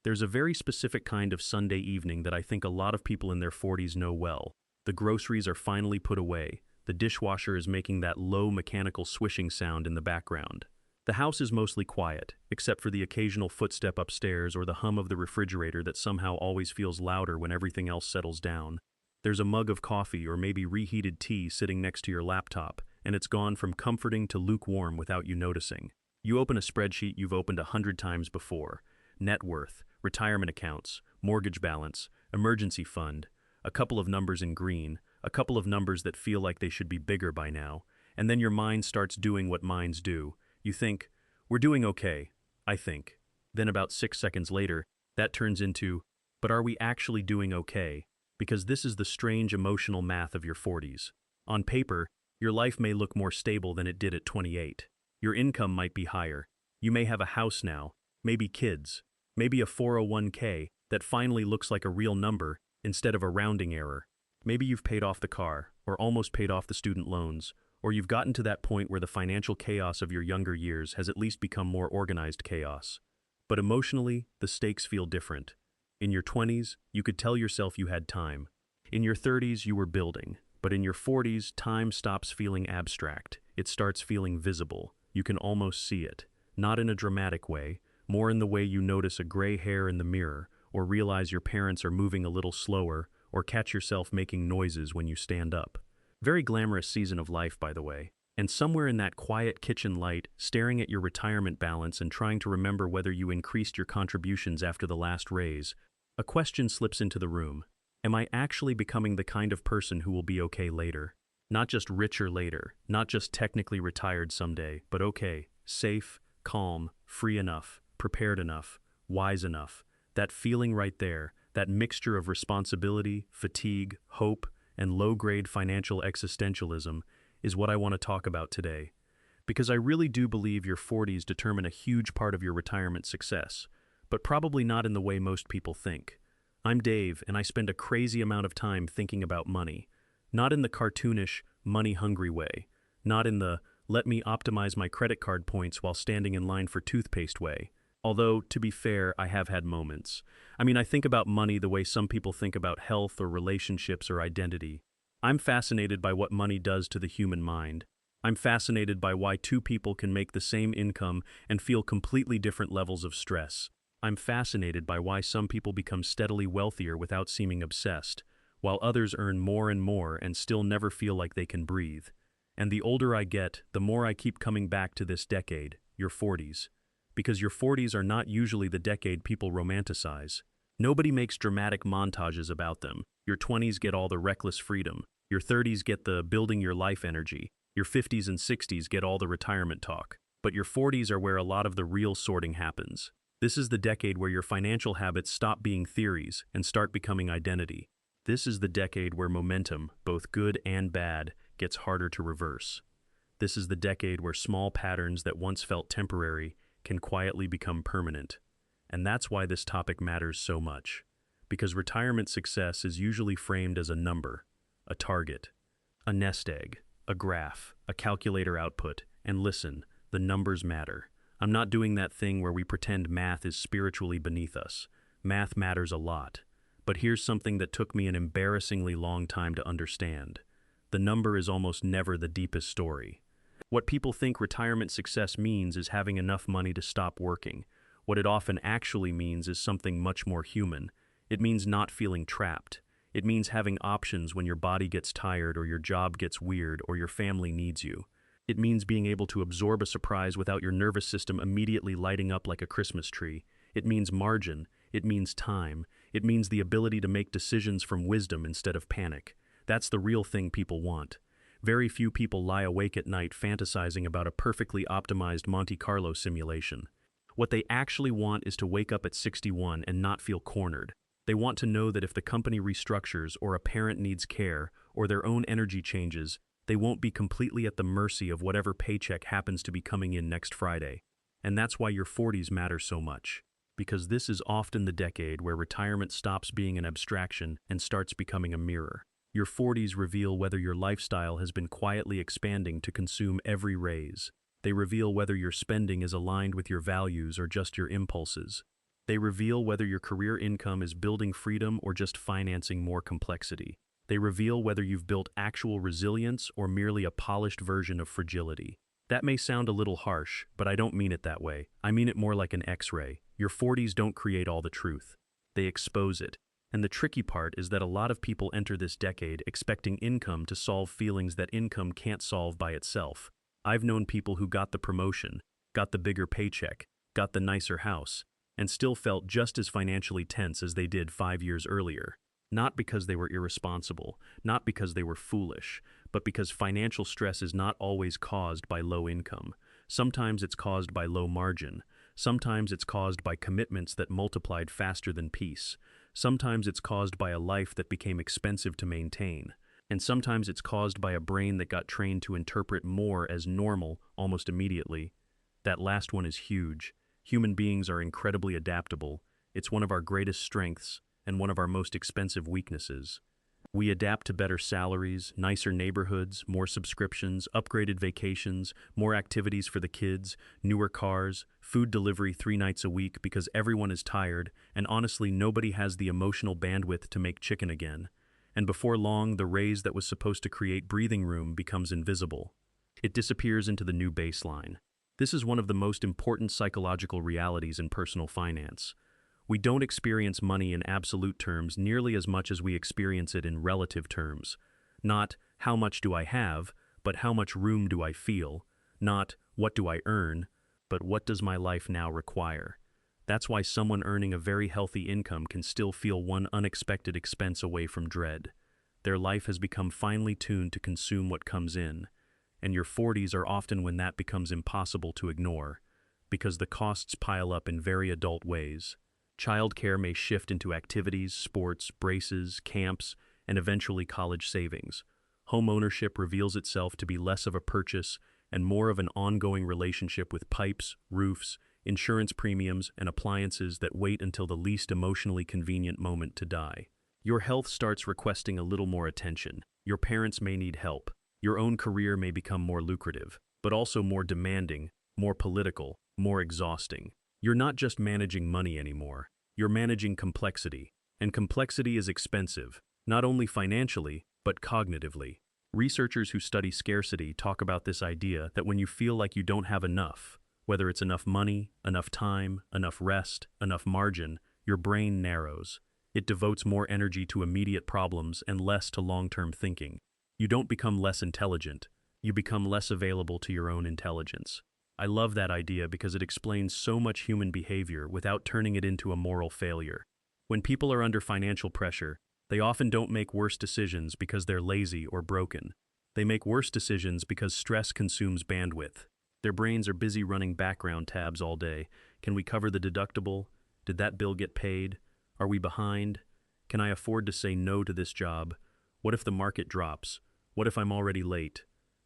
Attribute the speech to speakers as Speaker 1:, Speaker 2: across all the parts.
Speaker 1: There's a very specific kind of Sunday evening that I think a lot of people in their 40s know well. The groceries are finally put away. The dishwasher is making that low mechanical swishing sound in the background. The house is mostly quiet, except for the occasional footstep upstairs or the hum of the refrigerator that somehow always feels louder when everything else settles down. There's a mug of coffee or maybe reheated tea sitting next to your laptop, and it's gone from comforting to lukewarm without you noticing. You open a spreadsheet you've opened 100 times before. Net worth, retirement accounts, mortgage balance, emergency fund, a couple of numbers in green, a couple of numbers that feel like they should be bigger by now, and then your mind starts doing what minds do. You think, we're doing okay, I think. Then about 6 seconds later, that turns into, but are we actually doing okay? Because this is the strange emotional math of your 40s. On paper, your life may look more stable than it did at 28. Your income might be higher. You may have a house now, maybe kids, maybe a 401k that finally looks like a real number instead of a rounding error. Maybe you've paid off the car, or almost paid off the student loans, or you've gotten to that point where the financial chaos of your younger years has at least become more organized chaos. But emotionally, the stakes feel different. In your 20s, you could tell yourself you had time. In your 30s, you were building. But in your 40s, time stops feeling abstract. It starts feeling visible. You can almost see it. Not in a dramatic way, more in the way you notice a gray hair in the mirror, or realize your parents are moving a little slower, or catch yourself making noises when you stand up. Very glamorous season of life, by the way. And somewhere in that quiet kitchen light, staring at your retirement balance and trying to remember whether you increased your contributions after the last raise, a question slips into the room. Am I actually becoming the kind of person who will be okay later? Not just richer later, not just technically retired someday, but okay, safe, calm, free enough, prepared enough, wise enough. That feeling right there, that mixture of responsibility, fatigue, hope, and low-grade financial existentialism is what I want to talk about today. Because I really do believe your 40s determine a huge part of your retirement success, but probably not in the way most people think. I'm Dave, and I spend a crazy amount of time thinking about money. Not in the cartoonish, money-hungry way. Not in the, let me optimize my credit card points while standing in line for toothpaste way. Although, to be fair, I have had moments. I think about money the way some people think about health or relationships or identity. I'm fascinated by what money does to the human mind. I'm fascinated by why two people can make the same income and feel completely different levels of stress. I'm fascinated by why some people become steadily wealthier without seeming obsessed, while others earn more and more and still never feel like they can breathe. And the older I get, the more I keep coming back to this decade, your 40s. Because your 40s are not usually the decade people romanticize. Nobody makes dramatic montages about them. Your 20s get all the reckless freedom. Your 30s get the building your life energy. Your 50s and 60s get all the retirement talk. But your 40s are where a lot of the real sorting happens. This is the decade where your financial habits stop being theories and start becoming identity. This is the decade where momentum, both good and bad, gets harder to reverse. This is the decade where small patterns that once felt temporary can quietly become permanent. And that's why this topic matters so much. Because retirement success is usually framed as a number, a target, a nest egg, a graph, a calculator output, and listen, the numbers matter. I'm not doing that thing where we pretend math is spiritually beneath us. Math matters a lot. But here's something that took me an embarrassingly long time to understand. The number is almost never the deepest story. What people think retirement success means is having enough money to stop working. What it often actually means is something much more human. It means not feeling trapped. It means having options when your body gets tired or your job gets weird or your family needs you. It means being able to absorb a surprise without your nervous system immediately lighting up like a Christmas tree. It means margin. It means time. It means the ability to make decisions from wisdom instead of panic. That's the real thing people want. Very few people lie awake at night fantasizing about a perfectly optimized Monte Carlo simulation. What they actually want is to wake up at 61 and not feel cornered. They want to know that if the company restructures or a parent needs care or their own energy changes, they won't be completely at the mercy of whatever paycheck happens to be coming in next Friday. And that's why your 40s matter so much. Because this is often the decade where retirement stops being an abstraction and starts becoming a mirror. Your 40s reveal whether your lifestyle has been quietly expanding to consume every raise. They reveal whether your spending is aligned with your values or just your impulses. They reveal whether your career income is building freedom or just financing more complexity. They reveal whether you've built actual resilience or merely a polished version of fragility. That may sound a little harsh, but I don't mean it that way. I mean it more like an X-ray. Your 40s don't create all the truth. They expose it. And the tricky part is that a lot of people enter this decade expecting income to solve feelings that income can't solve by itself. I've known people who got the promotion, got the bigger paycheck, got the nicer house, and still felt just as financially tense as they did 5 years earlier. Not because they were irresponsible, not because they were foolish, but because financial stress is not always caused by low income. Sometimes it's caused by low margin. Sometimes it's caused by commitments that multiplied faster than peace. Sometimes it's caused by a life that became expensive to maintain. And sometimes it's caused by a brain that got trained to interpret more as normal almost immediately. That last one is huge. Human beings are incredibly adaptable. It's one of our greatest strengths and one of our most expensive weaknesses. We adapt to better salaries, nicer neighborhoods, more subscriptions, upgraded vacations, more activities for the kids, newer cars, food delivery 3 nights a week because everyone is tired, and honestly nobody has the emotional bandwidth to make chicken again. And before long, the raise that was supposed to create breathing room becomes invisible. It disappears into the new baseline. This is one of the most important psychological realities in personal finance. We don't experience money in absolute terms nearly as much as we experience it in relative terms. Not, how much do I have, but how much room do I feel? Not, what do I earn, but what does my life now require? That's why someone earning a very healthy income can still feel one unexpected expense away from dread. Their life has become finely tuned to consume what comes in, and your 40s are often when that becomes impossible to ignore, because the costs pile up in very adult ways. Childcare may shift into activities, sports, braces, camps, and eventually college savings. Home ownership reveals itself to be less of a purchase and more of an ongoing relationship with pipes, roofs, insurance premiums, and appliances that wait until the least emotionally convenient moment to die. Your health starts requesting a little more attention. Your parents may need help. Your own career may become more lucrative, but also more demanding, more political, more exhausting. You're not just managing money anymore. You're managing complexity. And complexity is expensive, not only financially, but cognitively. Researchers who study scarcity talk about this idea that when you feel like you don't have enough, whether it's enough money, enough time, enough rest, enough margin, your brain narrows. It devotes more energy to immediate problems and less to long-term thinking. You don't become less intelligent. You become less available to your own intelligence. I love that idea because it explains so much human behavior without turning it into a moral failure. When people are under financial pressure, they often don't make worse decisions because they're lazy or broken. They make worse decisions because stress consumes bandwidth. Their brains are busy running background tabs all day. Can we cover the deductible? Did that bill get paid? Are we behind? Can I afford to say no to this job? What if the market drops? What if I'm already late?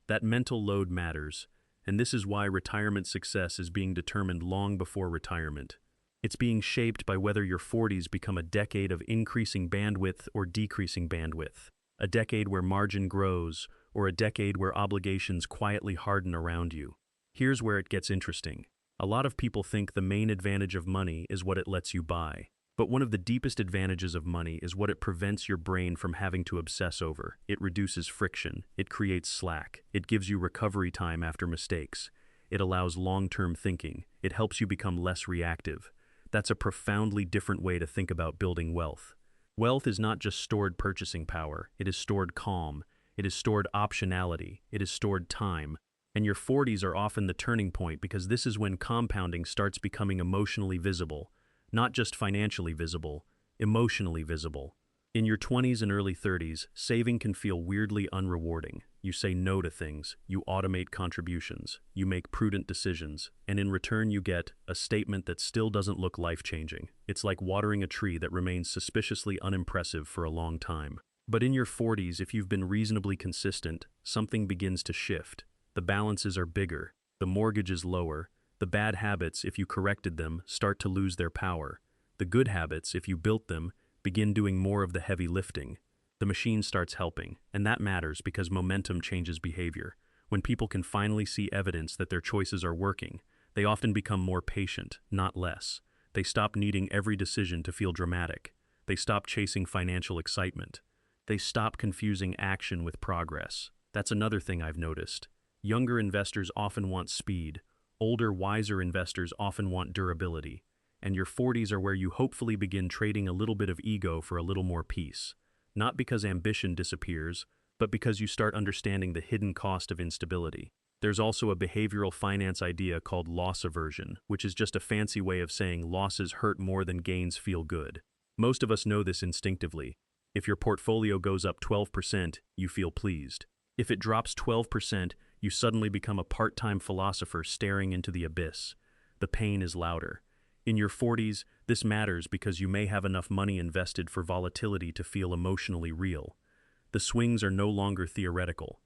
Speaker 1: That mental load matters. And this is why retirement success is being determined long before retirement. It's being shaped by whether your 40s become a decade of increasing bandwidth or decreasing bandwidth, a decade where margin grows, or a decade where obligations quietly harden around you. Here's where it gets interesting. A lot of people think the main advantage of money is what it lets you buy. But one of the deepest advantages of money is what it prevents your brain from having to obsess over. It reduces friction. It creates slack. It gives you recovery time after mistakes. It allows long-term thinking. It helps you become less reactive. That's a profoundly different way to think about building wealth. Wealth is not just stored purchasing power. It is stored calm. It is stored optionality. It is stored time. And your 40s are often the turning point because this is when compounding starts becoming emotionally visible. Not just financially visible, emotionally visible. In your 20s and early 30s, saving can feel weirdly unrewarding. You say no to things, you automate contributions, you make prudent decisions, and in return you get a statement that still doesn't look life-changing. It's like watering a tree that remains suspiciously unimpressive for a long time. But in your 40s, if you've been reasonably consistent, something begins to shift. The balances are bigger, the mortgage is lower. The bad habits, if you corrected them, start to lose their power. The good habits, if you built them, begin doing more of the heavy lifting. The machine starts helping, and that matters because momentum changes behavior. When people can finally see evidence that their choices are working, they often become more patient, not less. They stop needing every decision to feel dramatic. They stop chasing financial excitement. They stop confusing action with progress. That's another thing I've noticed. Younger investors often want speed. Older, wiser investors often want durability. And your 40s are where you hopefully begin trading a little bit of ego for a little more peace. Not because ambition disappears, but because you start understanding the hidden cost of instability. There's also a behavioral finance idea called loss aversion, which is just a fancy way of saying losses hurt more than gains feel good. Most of us know this instinctively. If your portfolio goes up 12%, you feel pleased. If it drops 12%, you suddenly become a part-time philosopher staring into the abyss. The pain is louder. In your 40s, this matters because you may have enough money invested for volatility to feel emotionally real. The swings are no longer theoretical.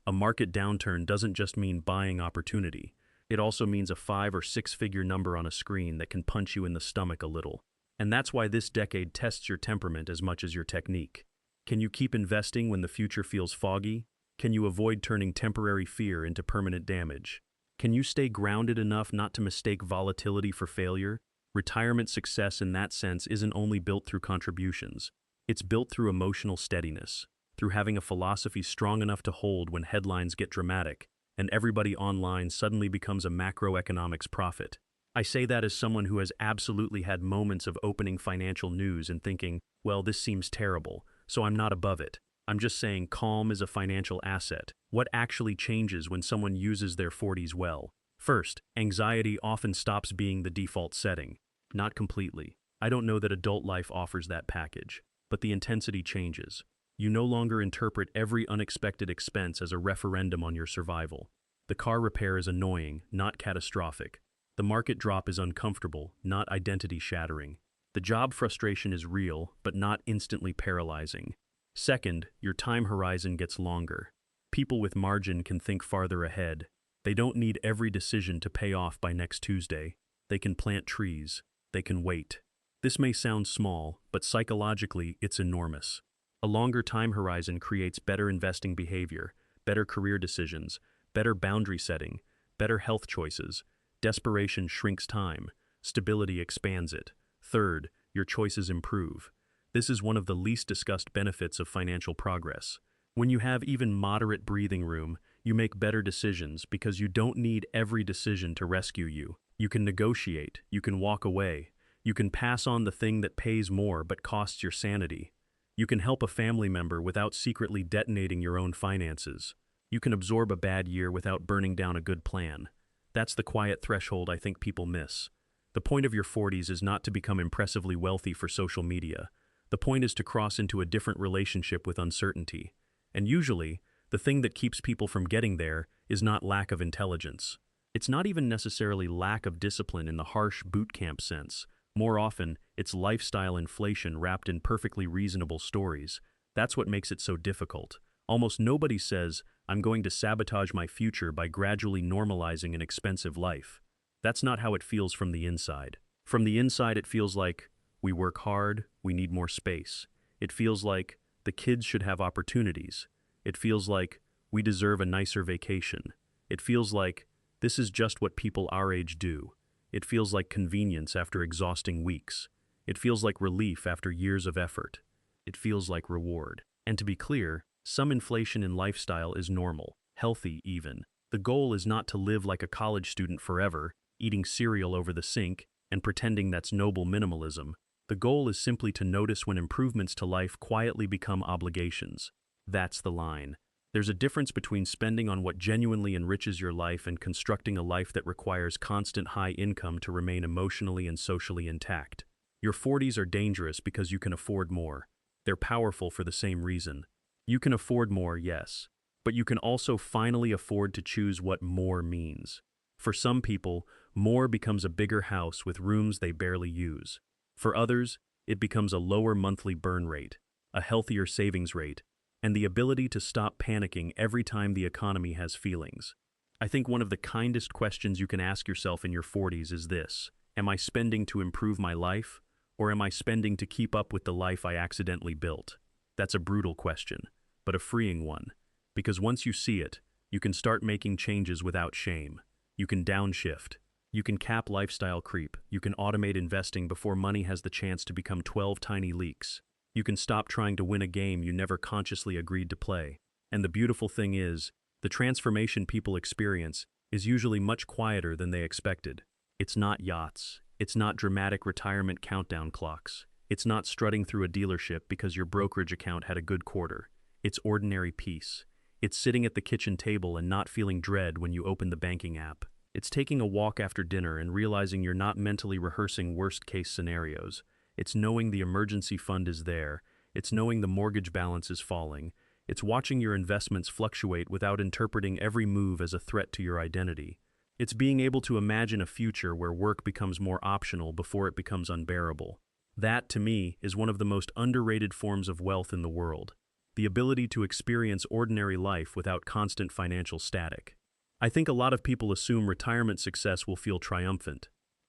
Speaker 1: A market downturn doesn't just mean buying opportunity. It also means a 5 or 6-figure number on a screen that can punch you in the stomach a little. And that's why this decade tests your temperament as much as your technique. Can you keep investing when the future feels foggy? Can you avoid turning temporary fear into permanent damage? Can you stay grounded enough not to mistake volatility for failure? Retirement success in that sense isn't only built through contributions. It's built through emotional steadiness, through having a philosophy strong enough to hold when headlines get dramatic, and everybody online suddenly becomes a macroeconomics prophet. I say that as someone who has absolutely had moments of opening financial news and thinking, well, this seems terrible, so I'm not above it. I'm just saying calm is a financial asset. What actually changes when someone uses their 40s well? First, anxiety often stops being the default setting. Not completely. I don't know that adult life offers that package, but the intensity changes. You no longer interpret every unexpected expense as a referendum on your survival. The car repair is annoying, not catastrophic. The market drop is uncomfortable, not identity-shattering. The job frustration is real, but not instantly paralyzing. Second, your time horizon gets longer. People with margin can think farther ahead. They don't need every decision to pay off by next Tuesday. They can plant trees. They can wait. This may sound small, but psychologically it's enormous. A longer time horizon creates better investing behavior, better career decisions, better boundary setting, better health choices. Desperation shrinks time. Stability expands it. Third, your choices improve. This is one of the least discussed benefits of financial progress. When you have even moderate breathing room, you make better decisions because you don't need every decision to rescue you. You can negotiate, you can walk away, you can pass on the thing that pays more but costs your sanity. You can help a family member without secretly detonating your own finances. You can absorb a bad year without burning down a good plan. That's the quiet threshold I think people miss. The point of your 40s is not to become impressively wealthy for social media. The point is to cross into a different relationship with uncertainty. And usually, the thing that keeps people from getting there is not lack of intelligence. It's not even necessarily lack of discipline in the harsh boot camp sense. More often, it's lifestyle inflation wrapped in perfectly reasonable stories. That's what makes it so difficult. Almost nobody says, I'm going to sabotage my future by gradually normalizing an expensive life. That's not how it feels from the inside. From the inside, it feels like, we work hard, we need more space. It feels like, the kids should have opportunities. It feels like, we deserve a nicer vacation. It feels like, this is just what people our age do. It feels like convenience after exhausting weeks. It feels like relief after years of effort. It feels like reward. And to be clear, some inflation in lifestyle is normal, healthy even. The goal is not to live like a college student forever, eating cereal over the sink, and pretending that's noble minimalism. The goal is simply to notice when improvements to life quietly become obligations. That's the line. There's a difference between spending on what genuinely enriches your life and constructing a life that requires constant high income to remain emotionally and socially intact. Your 40s are dangerous because you can afford more. They're powerful for the same reason. You can afford more, yes, but you can also finally afford to choose what more means. For some people, more becomes a bigger house with rooms they barely use. For others, it becomes a lower monthly burn rate, a healthier savings rate, and the ability to stop panicking every time the economy has feelings. I think one of the kindest questions you can ask yourself in your 40s is this: am I spending to improve my life, or am I spending to keep up with the life I accidentally built? That's a brutal question, but a freeing one, because once you see it, you can start making changes without shame. You can downshift. You can cap lifestyle creep. You can automate investing before money has the chance to become 12 tiny leaks. You can stop trying to win a game you never consciously agreed to play. And the beautiful thing is, the transformation people experience is usually much quieter than they expected. It's not yachts. It's not dramatic retirement countdown clocks. It's not strutting through a dealership because your brokerage account had a good quarter. It's ordinary peace. It's sitting at the kitchen table and not feeling dread when you open the banking app. It's taking a walk after dinner and realizing you're not mentally rehearsing worst-case scenarios. It's knowing the emergency fund is there. It's knowing the mortgage balance is falling. It's watching your investments fluctuate without interpreting every move as a threat to your identity. It's being able to imagine a future where work becomes more optional before it becomes unbearable. That, to me, is one of the most underrated forms of wealth in the world. The ability to experience ordinary life without constant financial static. I think a lot of people assume retirement success will feel triumphant.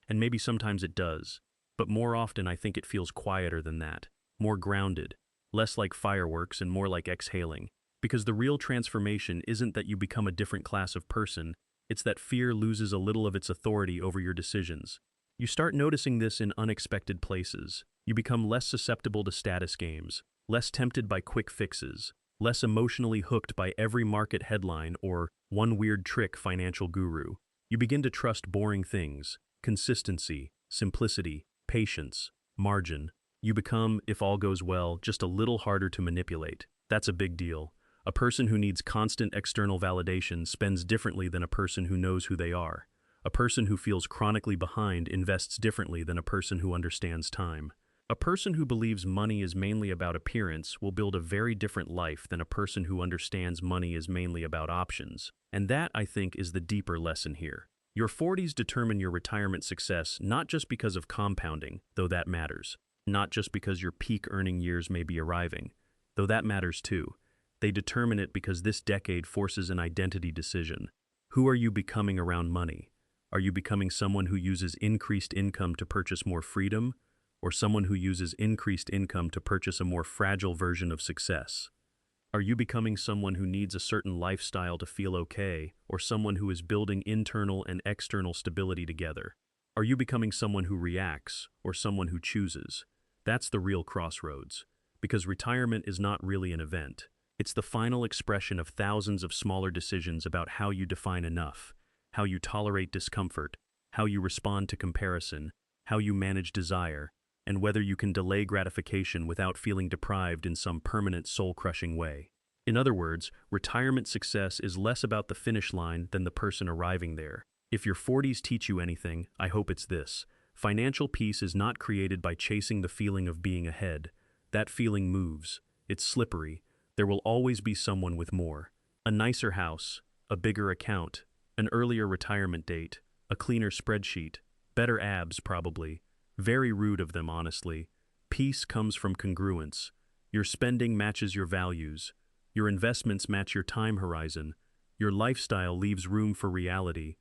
Speaker 1: And maybe sometimes it does. But more often I think it feels quieter than that. More grounded. Less like fireworks and more like exhaling. Because the real transformation isn't that you become a different class of person, it's that fear loses a little of its authority over your decisions. You start noticing this in unexpected places. You become less susceptible to status games, less tempted by quick fixes, less emotionally hooked by every market headline or one weird trick financial guru. You begin to trust boring things, consistency, simplicity, patience, margin. You become, if all goes well, just a little harder to manipulate. That's a big deal. A person who needs constant external validation spends differently than a person who knows who they are. A person who feels chronically behind invests differently than a person who understands time. A person who believes money is mainly about appearance will build a very different life than a person who understands money is mainly about options. And that, I think, is the deeper lesson here. Your 40s determine your retirement success not just because of compounding, though that matters. Not just because your peak earning years may be arriving, though that matters too. They determine it because this decade forces an identity decision. Who are you becoming around money? Are you becoming someone who uses increased income to purchase more freedom, or someone who uses increased income to purchase a more fragile version of success? Are you becoming someone who needs a certain lifestyle to feel okay, or someone who is building internal and external stability together? Are you becoming someone who reacts, or someone who chooses? That's the real crossroads, because retirement is not really an event. It's the final expression of thousands of smaller decisions about how you define enough, how you tolerate discomfort, how you respond to comparison, how you manage desire, and whether you can delay gratification without feeling deprived in some permanent soul-crushing way. In other words, retirement success is less about the finish line than the person arriving there. If your 40s teach you anything, I hope it's this. Financial peace is not created by chasing the feeling of being ahead. That feeling moves. It's slippery. There will always be someone with more. A nicer house, a bigger account, an earlier retirement date, a cleaner spreadsheet, better abs probably. Very rude of them, honestly. Peace comes from congruence. Your spending matches your values. Your investments match your time horizon. Your lifestyle leaves room for reality.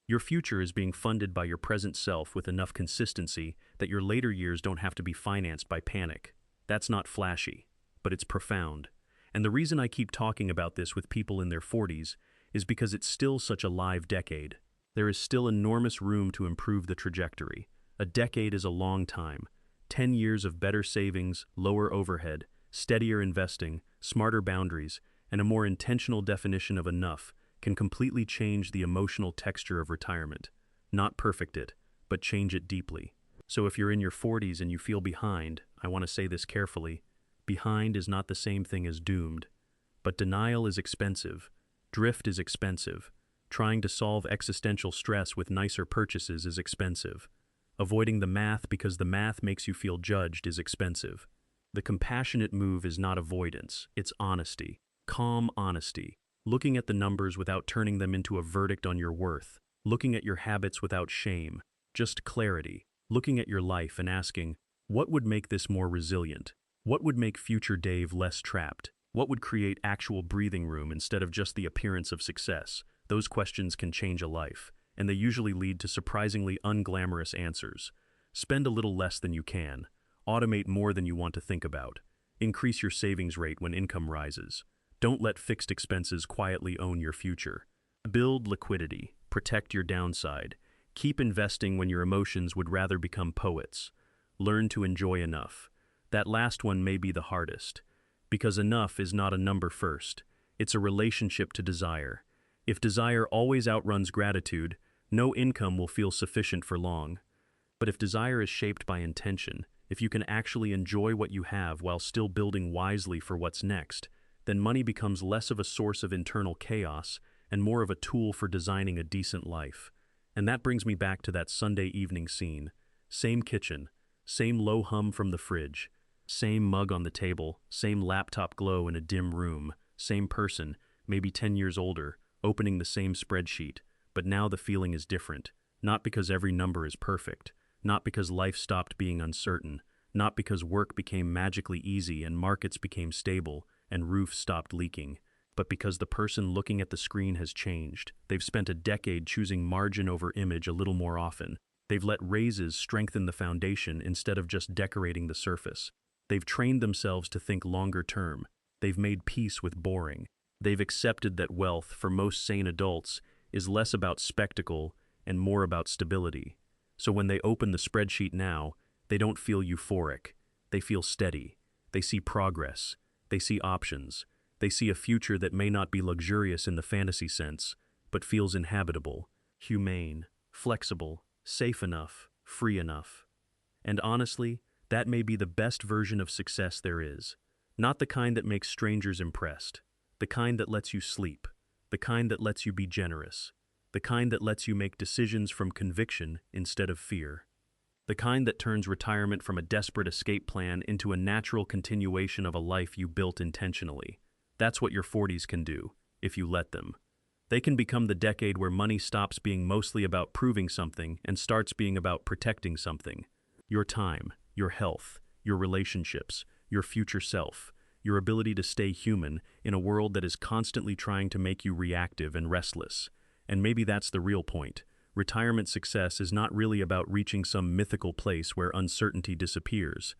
Speaker 1: Your future is being funded by your present self with enough consistency that your later years don't have to be financed by panic. That's not flashy, but it's profound. And the reason I keep talking about this with people in their 40s is because it's still such a live decade. There is still enormous room to improve the trajectory. A decade is a long time. 10 years of better savings, lower overhead, steadier investing, smarter boundaries, and a more intentional definition of enough can completely change the emotional texture of retirement. Not perfect it, but change it deeply. So if you're in your 40s and you feel behind, I want to say this carefully. Behind is not the same thing as doomed. But denial is expensive. Drift is expensive. Trying to solve existential stress with nicer purchases is expensive. Avoiding the math because the math makes you feel judged is expensive. The compassionate move is not avoidance, it's honesty. Calm honesty. Looking at the numbers without turning them into a verdict on your worth. Looking at your habits without shame. Just clarity. Looking at your life and asking, what would make this more resilient? What would make future Dave less trapped? What would create actual breathing room instead of just the appearance of success? Those questions can change a life, and they usually lead to surprisingly unglamorous answers. Spend a little less than you can. Automate more than you want to think about. Increase your savings rate when income rises. Don't let fixed expenses quietly own your future. Build liquidity. Protect your downside. Keep investing when your emotions would rather become poets. Learn to enjoy enough. That last one may be the hardest. Because enough is not a number first. It's a relationship to desire. If desire always outruns gratitude, no income will feel sufficient for long. But if desire is shaped by intention, if you can actually enjoy what you have while still building wisely for what's next, then money becomes less of a source of internal chaos and more of a tool for designing a decent life. And that brings me back to that Sunday evening scene. Same kitchen, same low hum from the fridge, same mug on the table, same laptop glow in a dim room, same person, maybe 10 years older, opening the same spreadsheet. But now the feeling is different, not because every number is perfect, not because life stopped being uncertain, not because work became magically easy and markets became stable and roofs stopped leaking, but because the person looking at the screen has changed. They've spent a decade choosing margin over image a little more often. They've let raises strengthen the foundation instead of just decorating the surface. They've trained themselves to think longer term. They've made peace with boring. They've accepted that wealth, for most sane adults, is less about spectacle and more about stability. So when they open the spreadsheet now, they don't feel euphoric. They feel steady. They see progress. They see options. They see a future that may not be luxurious in the fantasy sense, but feels inhabitable, humane, flexible, safe enough, free enough. And honestly, that may be the best version of success there is. Not the kind that makes strangers impressed. The kind that lets you sleep. The kind that lets you be generous. The kind that lets you make decisions from conviction instead of fear. The kind that turns retirement from a desperate escape plan into a natural continuation of a life you built intentionally. That's what your 40s can do, if you let them. They can become the decade where money stops being mostly about proving something and starts being about protecting something. Your time, your health, your relationships, your future self, your ability to stay human in a world that is constantly trying to make you reactive and restless. And maybe that's the real point. Retirement success is not really about reaching some mythical place where uncertainty disappears.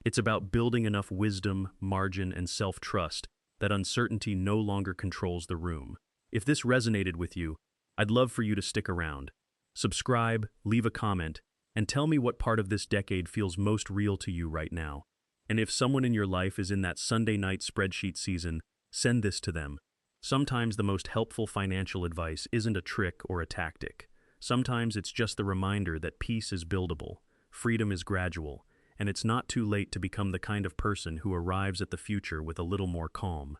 Speaker 1: It's about building enough wisdom, margin, and self-trust that uncertainty no longer controls the room. If this resonated with you, I'd love for you to stick around. Subscribe, leave a comment, and tell me what part of this decade feels most real to you right now. And if someone in your life is in that Sunday night spreadsheet season, send this to them. Sometimes the most helpful financial advice isn't a trick or a tactic. Sometimes it's just the reminder that peace is buildable, freedom is gradual, and it's not too late to become the kind of person who arrives at the future with a little more calm.